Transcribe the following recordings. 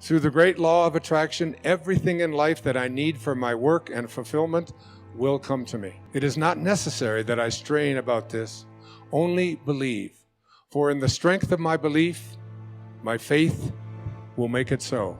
Through the great law of attraction, everything in life that I need for my work and fulfillment will come to me. It is not necessary that I strain about this. Only believe. For in the strength of my belief, my faith will make it so.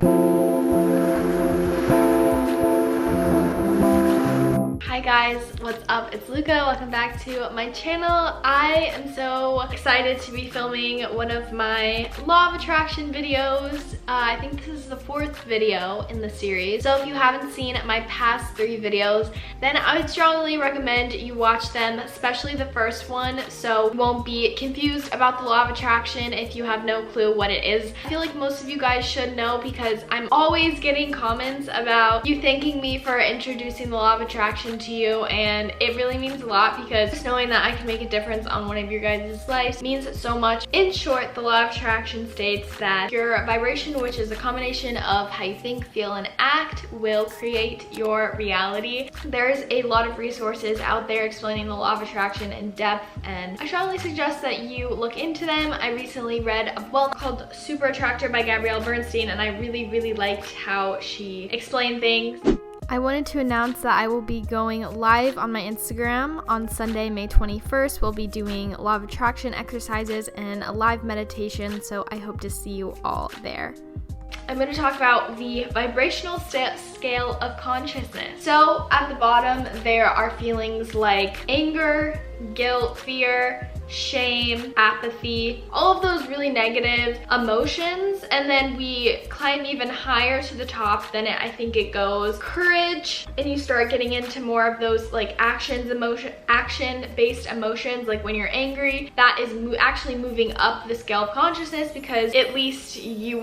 Hi guys, what's up? It's Luca. Welcome back to my channel. I am so excited to be filming one of my law of attraction videos. I think this is the 4th video in the series. So if you haven't seen my past 3 videos, then I would strongly recommend you watch them, especially the first one, so you won't be confused about the law of attraction if you have no clue what it is. I feel like most of you guys should know because I'm always getting comments about you thanking me for introducing the law of attraction to you, and it really means a lot because just knowing that I can make a difference on one of your guys' lives means so much. In short, the law of attraction states that your vibration, which is a combination of how you think, feel, and act, will create your reality. There's a lot of resources out there explaining the law of attraction in depth, and I strongly suggest that you look into them. I recently read a book called Super Attractor by Gabrielle Bernstein, and I really liked how she explained things. I wanted to announce that I will be going live on my Instagram on Sunday, May 21st. We'll be doing law of attraction exercises and a live meditation, so I hope to see you all there. I'm going to talk about the vibrational scale of consciousness. So at the bottom, there are feelings like anger, guilt, fear, shame, apathy, all of those really negative emotions. And then we climb even higher to the top, then I think it goes courage, and you start getting into more of those like action-based emotions. Like when you're angry, that is actually moving up the scale of consciousness because at least you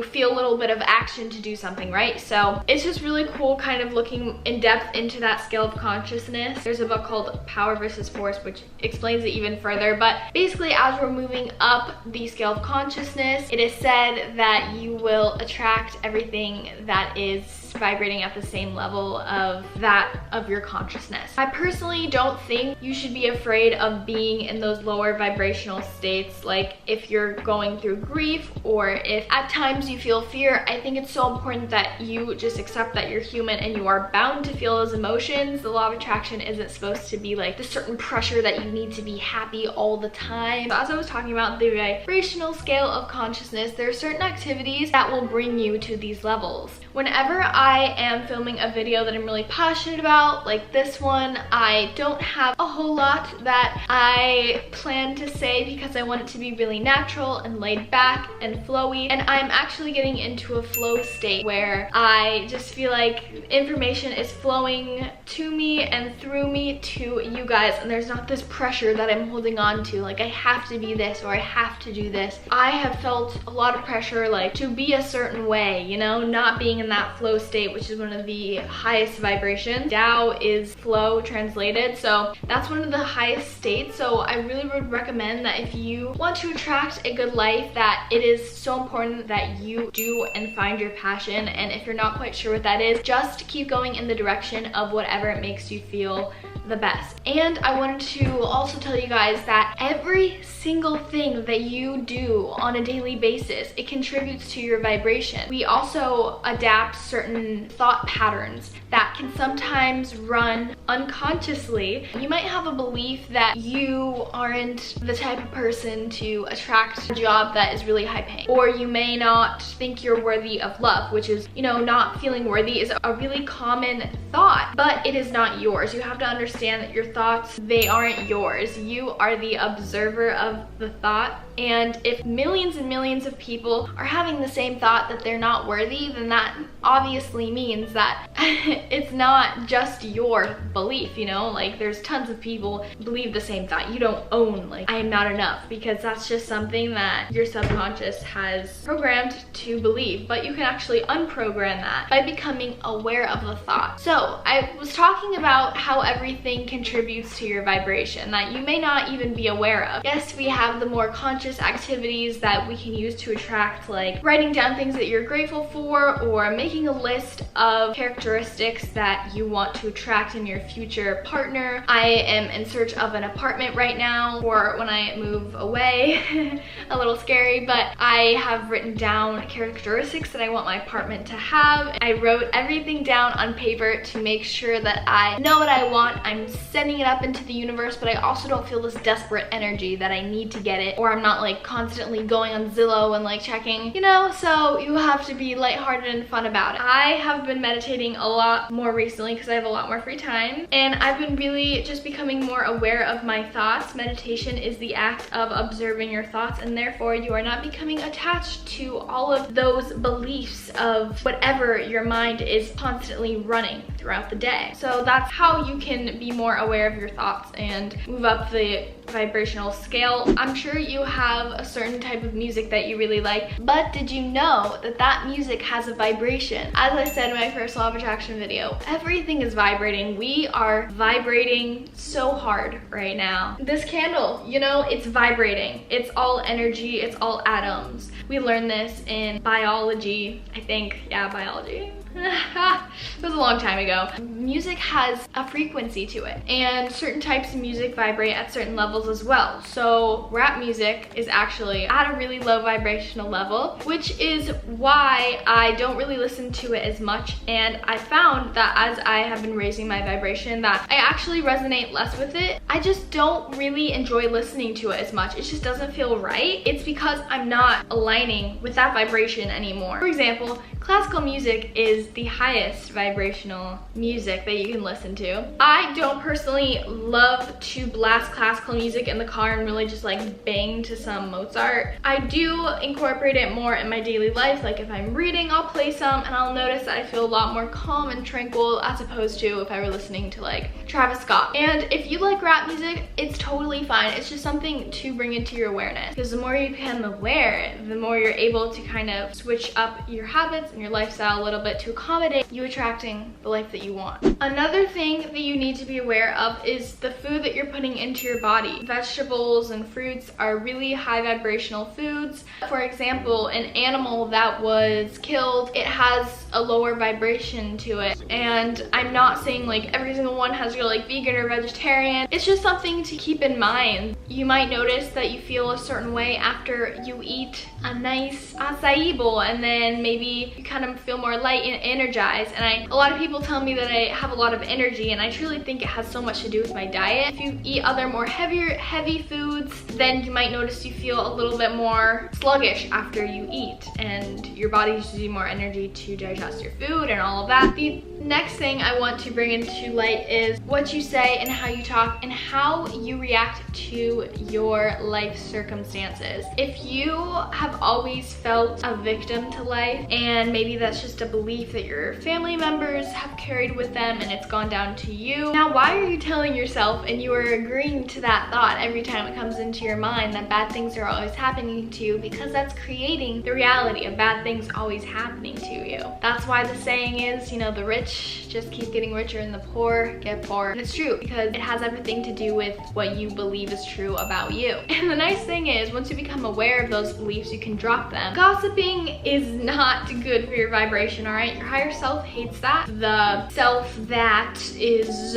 feel a little bit of action to do something, right? So it's just really cool kind of looking in depth into that scale of consciousness. There's a book called Power versus Force which explains it even further, but basically as we're moving up the scale of consciousness, it is said that you will attract everything that is vibrating at the same level of that of your consciousness. I personally don't think you should be afraid of being in those lower vibrational states, like if you're going through grief or if at times you feel fear. I think it's so important that you just accept that you're human and you are bound to feel those emotions. The law of attraction isn't supposed to be like this certain pressure that you need to be happy all the time. So as I was talking about the vibrational scale of consciousness, there are certain activities that will bring you to these levels. Whenever I am filming a video that I'm really passionate about, like this one, I don't have a whole lot that I plan to say because I want it to be really natural and laid back and flowy, and I'm actually getting into a flow state where I just feel like information is flowing to me and through me to you guys, and there's not this pressure that I'm holding on to, like I have to be this or I have to do this. I have felt a lot of pressure like to be a certain way, you know, not being in that flow state, which is one of the highest vibrations. Tao is flow translated, so that's one of the highest states. So I really would recommend that if you want to attract a good life, that it is so important that you do and find your passion. And if you're not quite sure what that is, just keep going in the direction of whatever it makes you feel the best. And I wanted to also tell you guys that every single thing that you do on a daily basis, it contributes to your vibration. We also adapt certain thought patterns that can sometimes run unconsciously. You might have a belief that you aren't the type of person to attract a job that is really high paying, or you may not think you're worthy of love, which is, you know, not feeling worthy is a really common thought, but it is not yours. You have to understand that your thoughts, they aren't yours. You are the observer of the thought, and if millions and millions of people are having the same thought that they're not worthy, then that obviously means that it's not just your belief, you know, like there's tons of people believe the same thought. You don't own like I am not enough, because that's just something that your subconscious has programmed to believe, but you can actually unprogram that by becoming aware of the thought. So I was talking about how everything contributes to your vibration that you may not even be aware of. Yes, we have the more conscious activities that we can use to attract, like writing down things that you're grateful for, or making a list list of characteristics that you want to attract in your future partner. I am in search of an apartment right now for when I move away. A little scary, but I have written down characteristics that I want my apartment to have. I wrote everything down on paper to make sure that I know what I want. I'm sending it up into the universe, but I also don't feel this desperate energy that I need to get it, or I'm not like constantly going on Zillow and like checking, you know, so you have to be lighthearted and fun about it. I have been meditating a lot more recently because I have a lot more free time, and I've been really just becoming more aware of my thoughts. Meditation is the act of observing your thoughts, and therefore you are not becoming attached to all of those beliefs of whatever your mind is constantly running throughout the day. So that's how you can be more aware of your thoughts and move up the vibrational scale. I'm sure you have a certain type of music that you really like, but did you know that that music has a vibration? As I said in my first law of attraction video, everything is vibrating. We are vibrating so hard right now. This candle, you know, it's vibrating. It's all energy, it's all atoms. We learned this in biology, I think. Yeah, biology. It was a long time ago. Music has a frequency to it, and certain types of music vibrate at certain levels as well. So rap music is actually at a really low vibrational level, which is why I don't really listen to it as much. And I found that as I have been raising my vibration, that I actually resonate less with it. I just don't really enjoy listening to it as much. It just doesn't feel right. It's because I'm not aligning with that vibration anymore. For example, classical music is the highest vibrational music that you can listen to. I don't personally love to blast classical music in the car and really just like bang to some Mozart. I do incorporate it more in my daily life. Like if I'm reading, I'll play some and I'll notice that I feel a lot more calm and tranquil as opposed to if I were listening to like Travis Scott. And if you like rap music, it's totally fine. It's just something to bring into your awareness, because the more you become aware, the more you're able to kind of switch up your habits and your lifestyle a little bit to accommodate you attracting the life that you want. Another thing that you need to be aware of is the food that you're putting into your body. Vegetables and fruits are really high vibrational foods. For example, an animal that was killed, it has a lower vibration to it. And I'm not saying like every single one has to go like vegan or vegetarian. It's just something to keep in mind. You might notice that you feel a certain way after you eat a nice acai bowl, and then maybe you kind of feel more light and energized. And a lot of people tell me that I have a lot of energy, and I truly think it has so much to do with my diet. If you eat other more heavy foods, then you might notice you feel a little bit more sluggish after you eat, and your body uses more energy to digest your food and all of that. The next thing I want to bring into light is what you say and how you talk and how you react to your life circumstances. If you have always felt a victim to life, and maybe that's just a belief that your family members have carried with them and it's gone down to you, now why are you telling yourself and you are agreeing to that thought every time it comes into your mind that bad things are always happening to you? Because that's creating the reality of bad things always happening to you. That's why the saying is, you know, the rich just keep getting richer and the poor get poor. And it's true, because it has everything to do with what you believe is true about you. And the nice thing is, once you become aware of those beliefs, you can drop them. Gossiping is not good for your vibration, all right? Your higher self hates that. The self that is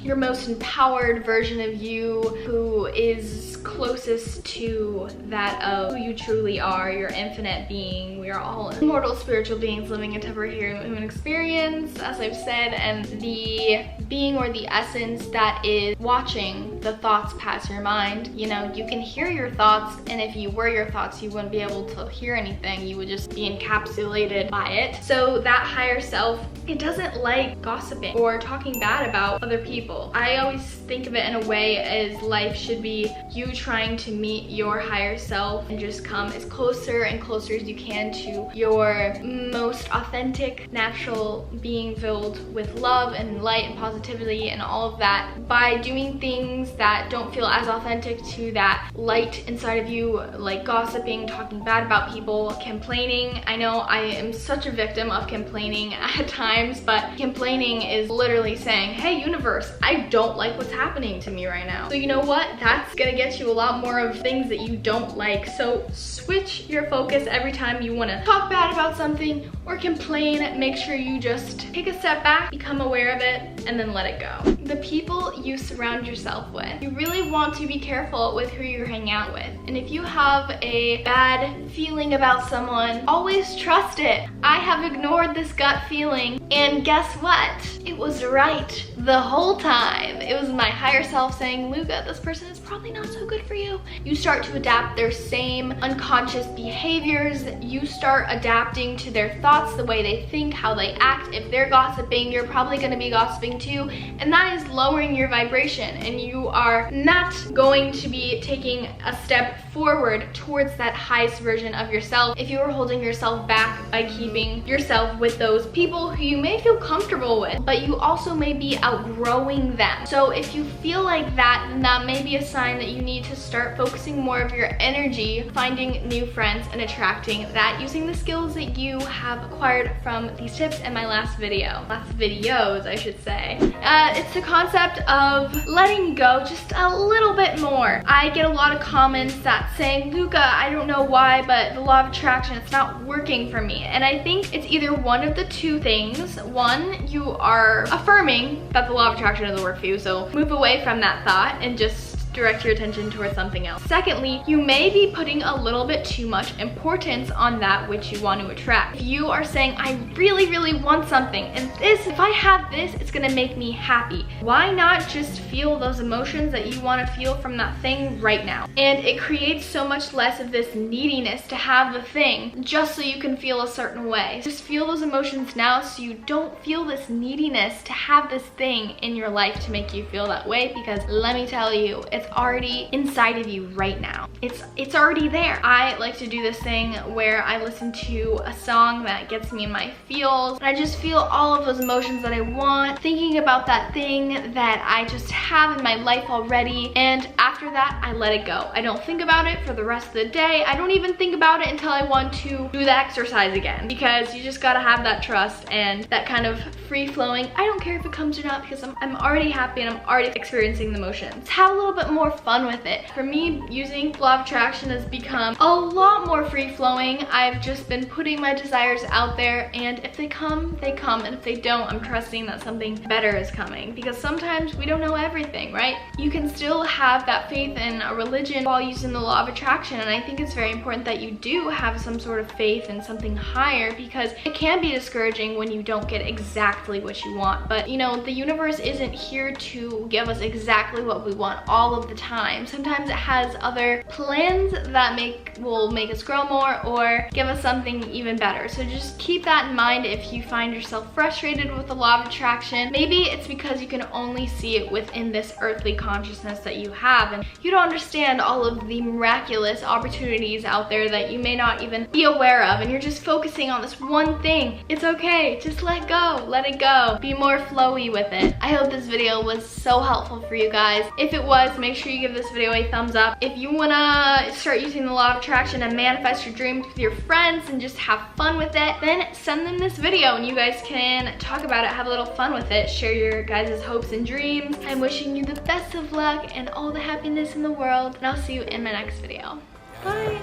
your most empowered version of you, who is closest to that of who you truly are, your infinite being. We are all immortal spiritual beings living a temporary human experience, as I've said, and the being or the essence that is watching the thoughts pass your mind. You know, you can hear your thoughts, and if you were your thoughts, you wouldn't be able to hear anything. You would just be encapsulated by it. So that higher self, it doesn't like gossiping or talking bad about other people. I always think of it in a way as life should be you trying to meet your higher self and just come as closer and closer as you can to your most authentic, natural being, filled with love and light and positivity and all of that, by doing things that don't feel as authentic to that light inside of you, like gossiping, talking bad about people, complaining. I know I am such a victim of complaining at times, but complaining is literally saying, hey universe, I don't like what's happening to me right now. So you know what? That's gonna get you into a lot more of things that you don't like. So switch your focus every time you want to talk bad about something or complain. Make sure you just take a step back, become aware of it, and then let it go. The people you surround yourself with. You really want to be careful with who you're hanging out with. And if you have a bad feeling about someone, always trust it. I have ignored this gut feeling, and guess what? It was right the whole time. It was my higher self saying, Luca, this person is probably not so good for you. You start to adapt their same unconscious behaviors. You start adapting to their thoughts, the way they think, how they act. If they're gossiping, you're probably going to be gossiping too, and that is lowering your vibration, and you are not going to be taking a step forward towards that highest version of yourself if you are holding yourself back by keeping yourself with those people who you may feel comfortable with, but you also may be outgrowing them. So if you feel like that, then that may be a sign that you need to start focusing more of your energy finding new friends and attracting that using the skills that you have acquired from these tips in my last videos, I should say. It's the concept of letting go just a little bit more. I get a lot of comments that saying, Luca, I don't know why, but the law of attraction, it's not working for me. And I think it's either one of the two things. One, you are affirming that the law of attraction doesn't work for you, so move away from that thought and just direct your attention towards something else. Secondly, you may be putting a little bit too much importance on that which you want to attract. If you are saying, I really, really want something, and this, if I have this, it's gonna make me happy. Why not just feel those emotions that you want to feel from that thing right now? And it creates so much less of this neediness to have the thing just so you can feel a certain way. Just feel those emotions now so you don't feel this neediness to have this thing in your life to make you feel that way, because let me tell you, it's already inside of you right now. It's already there. I like to do this thing where I listen to a song that gets me in my feels, and I just feel all of those emotions that I want, thinking about that thing that I just have in my life already, and after that, I let it go. I don't think about it for the rest of the day. I don't even think about it until I want to do the exercise again, because you just gotta have that trust and that kind of free-flowing, I don't care if it comes or not, because I'm already happy and I'm already experiencing the emotions. Have a little bit more fun with it. For me, using law of attraction has become a lot more free-flowing. I've just been putting my desires out there, and if they come, they come, and if they don't, I'm trusting that something better is coming, because sometimes we don't know everything, right? You can still have that faith in a religion while using the law of attraction, and I think it's very important that you do have some sort of faith in something higher, because it can be discouraging when you don't get exactly what you want. But you know, the universe isn't here to give us exactly what we want all of the time. Sometimes it has other plans that will make us grow more or give us something even better. So just keep that in mind if you find yourself frustrated with the law of attraction. Maybe it's because you can only see it within this earthly consciousness that you have, and you don't understand all of the miraculous opportunities out there that you may not even be aware of, and you're just focusing on this one thing. It's okay, just let go, let it go. Be more flowy with it. I hope this video was so helpful for you guys. If it was, make sure you give this video a thumbs up. If you wanna start using the law of attraction and manifest your dreams with your friends and just have fun with it, then send them this video and you guys can talk about it, have a little fun with it, share your guys' hopes and dreams. I'm wishing you the best of luck and all the happiness in the world, and I'll see you in my next video. Bye.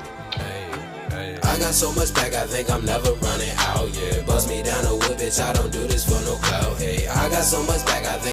I got so much back, I think I'm never running out, yeah. Bust me down a whip, bitch, I don't do this for no clout, hey. I got so much back, I think